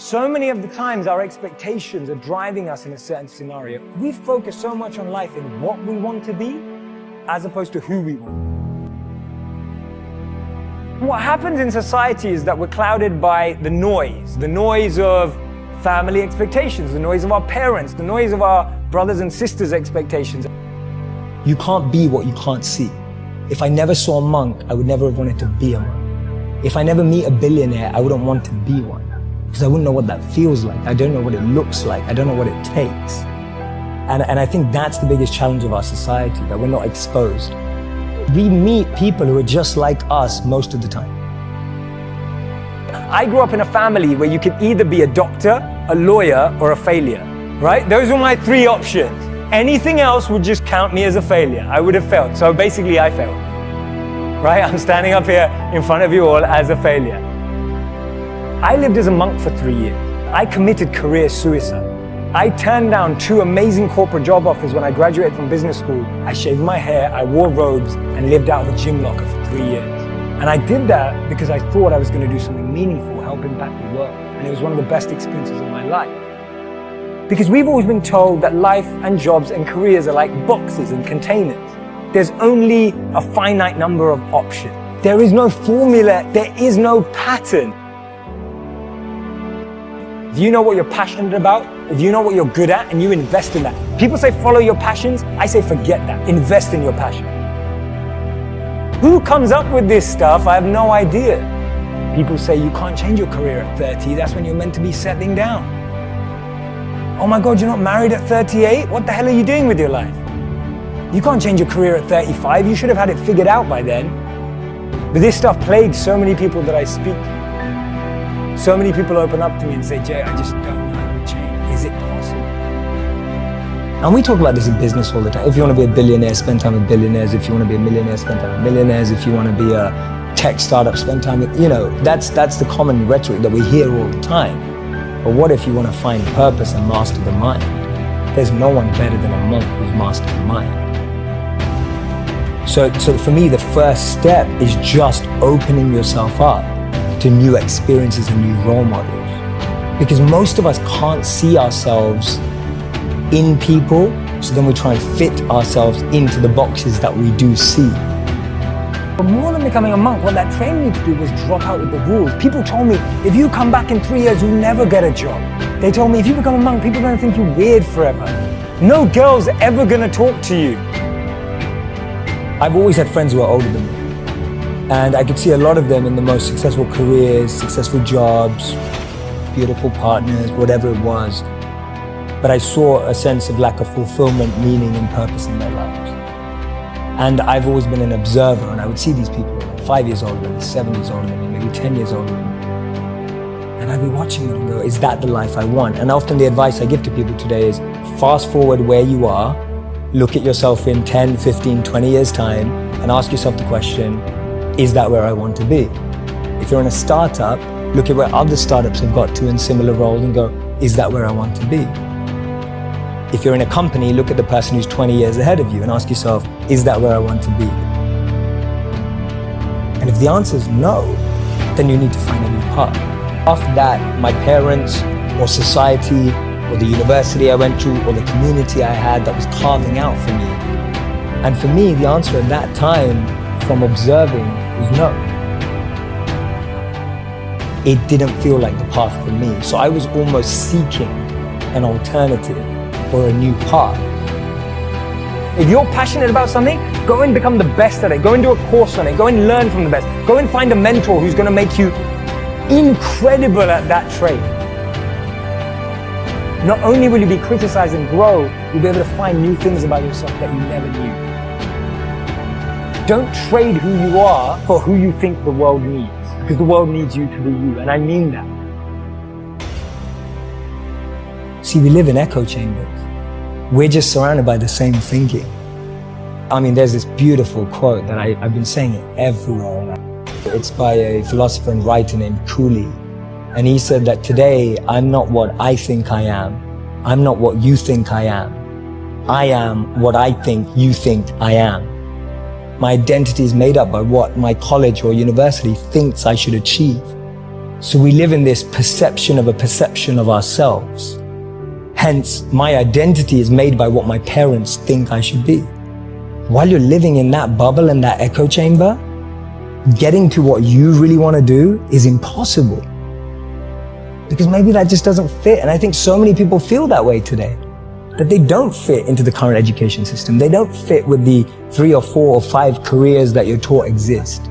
So many of the times our expectations are driving us in a certain scenario. We focus so much on life in what we want to be as opposed to who we want. What happens in society is that we're clouded by the noise of family expectations, the noise of our parents, the noise of our brothers and sisters' expectations. You can't be what you can't see. If I never saw a monk, I would never have wanted to be a monk. If I never meet a billionaire, I wouldn't want to be one. Because I wouldn't know what that feels like. I don't know what it looks like. I don't know what it takes. And I think that's the biggest challenge of our society, that we're not exposed. We meet people who are just like us most of the time. I grew up in a family where you could either be a doctor, a lawyer, or a failure, right? Those were my three options. Anything else would just count me as a failure. I would have failed. So basically I failed, right? I'm standing up here in front of you all as a failure. I lived as a monk for 3 years. I committed career suicide. I turned down 2 amazing corporate job offers when I graduated from business school. I shaved my hair, I wore robes, and lived out of a gym locker for 3 years. And I did that because I thought I was going to do something meaningful, help impact the world. And it was one of the best experiences of my life. Because we've always been told that life and jobs and careers are like boxes and containers. There's only a finite number of options. There is no formula, there is no pattern. If you know what you're passionate about, if you know what you're good at and you invest in that. People say follow your passions, I say forget that. Invest in your passion. Who comes up with this stuff? I have no idea. People say you can't change your career at 30, that's when you're meant to be settling down. Oh my God, you're not married at 38? What the hell are you doing with your life? You can't change your career at 35, you should have had it figured out by then. But this stuff plagues so many people that I speak to. So many people open up to me and say, Jay, I just don't know how to change. Is it possible? And we talk about this in business all the time. If you want to be a billionaire, spend time with billionaires. If you want to be a millionaire, spend time with millionaires. If you want to be a tech startup, spend time with, that's the common rhetoric that we hear all the time. But what if you want to find purpose and master the mind? There's no one better than a monk who's mastered the mind. So for me, the first step is just opening yourself up to new experiences and new role models. Because most of us can't see ourselves in people, so then we try and fit ourselves into the boxes that we do see. But more than becoming a monk, what that trained me to do was drop out with the rules. People told me, if you come back in 3 years, you'll never get a job. They told me, if you become a monk, people are gonna think you're weird forever. No girl's ever gonna talk to you. I've always had friends who are older than me. And I could see a lot of them in the most successful careers, successful jobs, beautiful partners, whatever it was. But I saw a sense of lack of fulfillment, meaning, and purpose in their lives. And I've always been an observer, and I would see these people 5 years older than me, 7 years older than me, maybe 10 years older than me. And I'd be watching them and go, is that the life I want? And often the advice I give to people today is fast forward where you are, look at yourself in 10, 15, 20 years time, and ask yourself the question, is that where I want to be? If you're in a startup, look at where other startups have got to in similar roles and go, is that where I want to be? If you're in a company, look at the person who's 20 years ahead of you and ask yourself, is that where I want to be? And if the answer is no, then you need to find a new path. After that, my parents or society or the university I went to or the community I had that was carving out for me. And for me, the answer at that time from observing was no. It didn't feel like the path for me. So I was almost seeking an alternative or a new path. If you're passionate about something, go and become the best at it. Go and do a course on it. Go and learn from the best. Go and find a mentor who's going to make you incredible at that trade. Not only will you be criticized and grow, you'll be able to find new things about yourself that you never knew. Don't trade who you are for who you think the world needs, because the world needs you to be you, and I mean that. See, we live in echo chambers. We're just surrounded by the same thinking. I mean, there's this beautiful quote that I've been saying it everywhere. It's by a philosopher and writer named Cooley. And he said that today, I'm not what I think I am. I'm not what you think I am. I am what I think you think I am. My identity is made up by what my college or university thinks I should achieve. So we live in this perception of a perception of ourselves. Hence, my identity is made by what my parents think I should be. While you're living in that bubble and that echo chamber, getting to what you really want to do is impossible. Because maybe that just doesn't fit. And I think so many people feel that way today, that they don't fit into the current education system. They don't fit with the 3 or 4 or 5 careers that you're taught exist.